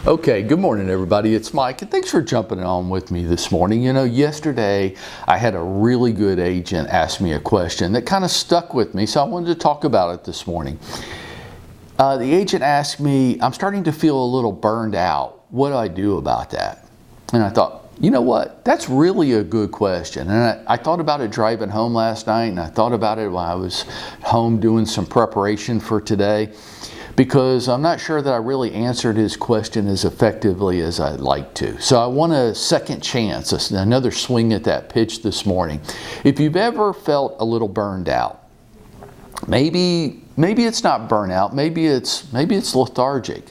Okay, good morning everybody. It's Mike and thanks for jumping on with me this morning. You know, yesterday I had a really good agent ask me a question that kind of stuck with me, so I wanted to talk about it this morning. The agent asked me, I'm starting to feel a little burned out. What do I do about that? And I thought, you know what? That's really a good question. And I thought about it driving home last night, and I thought about it while I was home doing some preparation for today, because I'm not sure that I really answered his question as effectively as I'd like to. So I want a second chance, another swing at that pitch this morning. If you've ever felt a little burned out, maybe it's not burnout, maybe it's lethargic.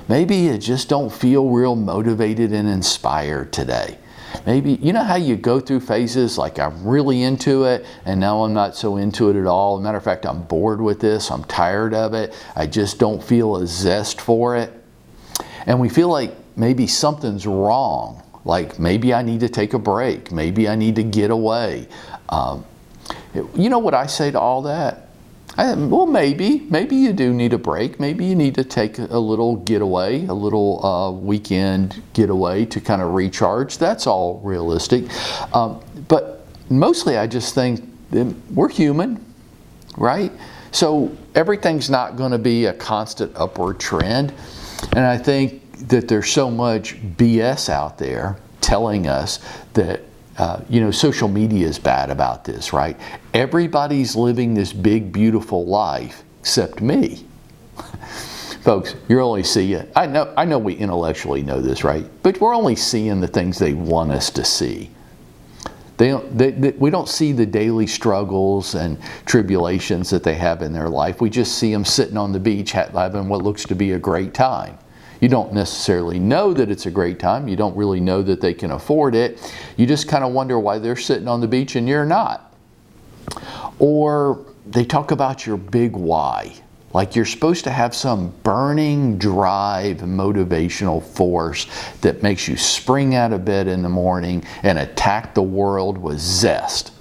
Maybe you just don't feel real motivated and inspired today. Maybe, you know how you go through phases like I'm really into it and now I'm not so into it at all. As a matter of fact, I'm bored with this, I'm tired of it, I just don't feel a zest for it. And we feel like maybe something's wrong, like maybe I need to take a break, maybe I need to get away. You know what I say to all that? Well, maybe you do need a break. Maybe you need to take a little getaway, a little weekend getaway to kind of recharge. That's all realistic. But mostly I just think that we're human, right? So everything's not going to be a constant upward trend. And I think that there's so much BS out there telling us that social media is bad about this, right? Everybody's living this big, beautiful life except me. Folks, you're only seeing, I know we intellectually know this, right? But we're only seeing the things they want us to see. We don't see the daily struggles and tribulations that they have in their life. We just see them sitting on the beach having what looks to be a great time. You don't necessarily know that it's a great time. You don't really know that they can afford it. You just kind of wonder why they're sitting on the beach and you're not. Or they talk about your big why. Like you're supposed to have some burning drive, motivational force that makes you spring out of bed in the morning and attack the world with zest.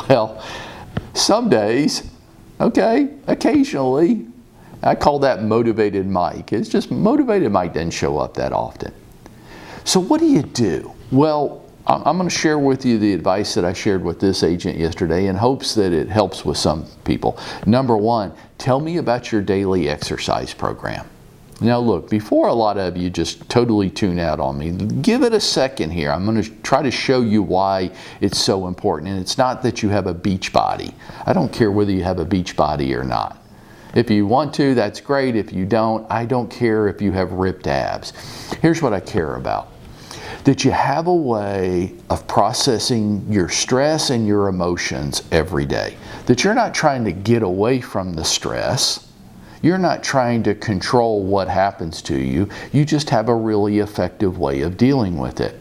Well, some days, okay, occasionally, I call that motivated Mike. It's just motivated Mike doesn't show up that often. So what do you do? Well, I'm going to share with you the advice that I shared with this agent yesterday in hopes that it helps with some people. Number one, tell me about your daily exercise program. Now look, before a lot of you just totally tune out on me, give it a second here. I'm going to try to show you why it's so important. And it's not that you have a beach body. I don't care whether you have a beach body or not. If you want to, that's great. If you don't, I don't care if you have ripped abs. Here's what I care about. That you have a way of processing your stress and your emotions every day. That you're not trying to get away from the stress. You're not trying to control what happens to you. You just have a really effective way of dealing with it.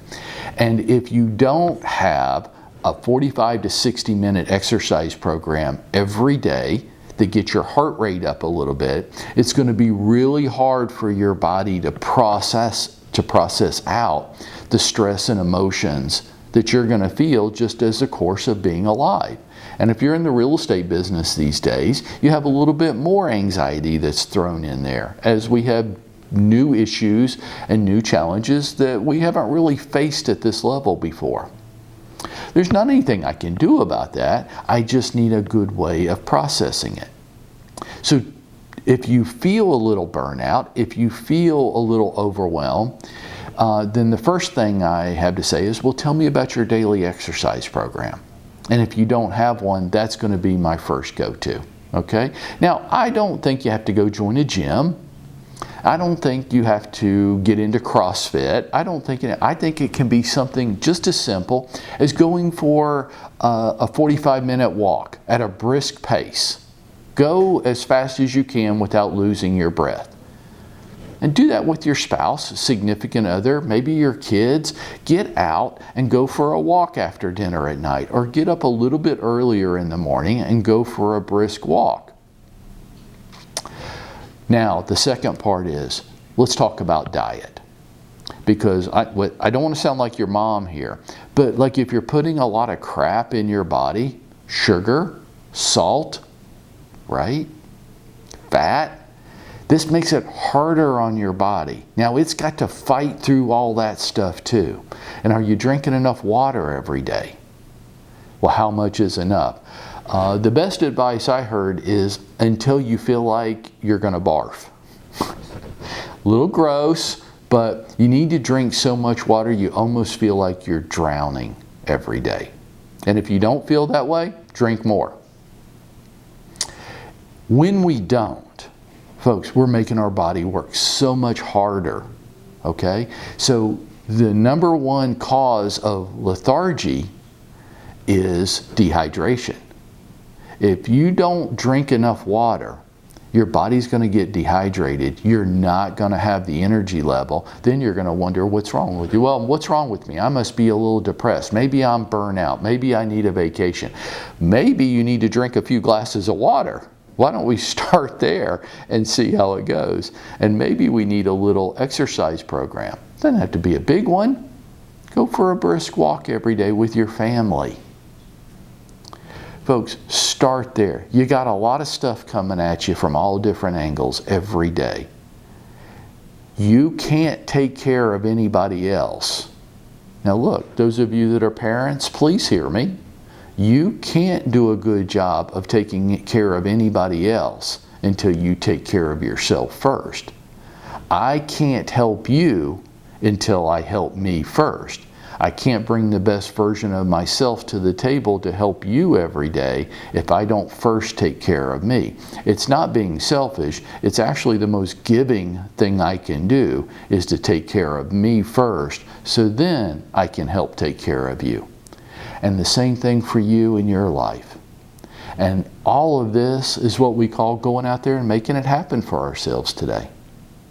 And if you don't have a 45 to 60 minute exercise program every day, that get your heart rate up a little bit, it's going to be really hard for your body to process out the stress and emotions that you're going to feel just as a course of being alive. And if you're in the real estate business these days, you have a little bit more anxiety that's thrown in there as we have new issues and new challenges that we haven't really faced at this level before. There's not anything I can do about that. I just need a good way of processing it. So if you feel a little burnout, if you feel a little overwhelmed, then the first thing I have to say is, well, tell me about your daily exercise program. And if you don't have one, that's going to be my first go-to. Okay? Now, I don't think you have to go join a gym. I don't think you have to get into CrossFit. I think it can be something just as simple as going for a 45-minute walk at a brisk pace. Go as fast as you can without losing your breath. And do that with your spouse, significant other, maybe your kids. Get out and go for a walk after dinner at night, or get up a little bit earlier in the morning and go for a brisk walk. Now, the second part is, let's talk about diet. Because I don't want to sound like your mom here, but like if you're putting a lot of crap in your body, sugar, salt, right? Fat, This makes it harder on your body. Now it's got to fight through all that stuff too. And are you drinking enough water every day? Well, how much is enough? The best advice I heard is until you feel like you're going to barf. A little gross, but you need to drink so much water you almost feel like you're drowning every day. And if you don't feel that way, drink more. When we don't, folks, we're making our body work so much harder, okay? So the number one cause of lethargy is dehydration. If you don't drink enough water, your body's going to get dehydrated. You're not going to have the energy level. Then you're going to wonder what's wrong with you. Well, what's wrong with me? I must be a little depressed. Maybe I'm burnt out. Maybe I need a vacation. Maybe you need to drink a few glasses of water. Why don't we start there and see how it goes? And maybe we need a little exercise program. Doesn't have to be a big one. Go for a brisk walk every day with your family. Folks, start there. You got a lot of stuff coming at you from all different angles every day. You can't take care of anybody else. Now look, those of you that are parents, please hear me. You can't do a good job of taking care of anybody else until you take care of yourself first. I can't help you until I help me first. I can't bring the best version of myself to the table to help you every day if I don't first take care of me. It's not being selfish. It's actually the most giving thing I can do is to take care of me first, so then I can help take care of you. And the same thing for you in your life. And all of this is what we call going out there and making it happen for ourselves today.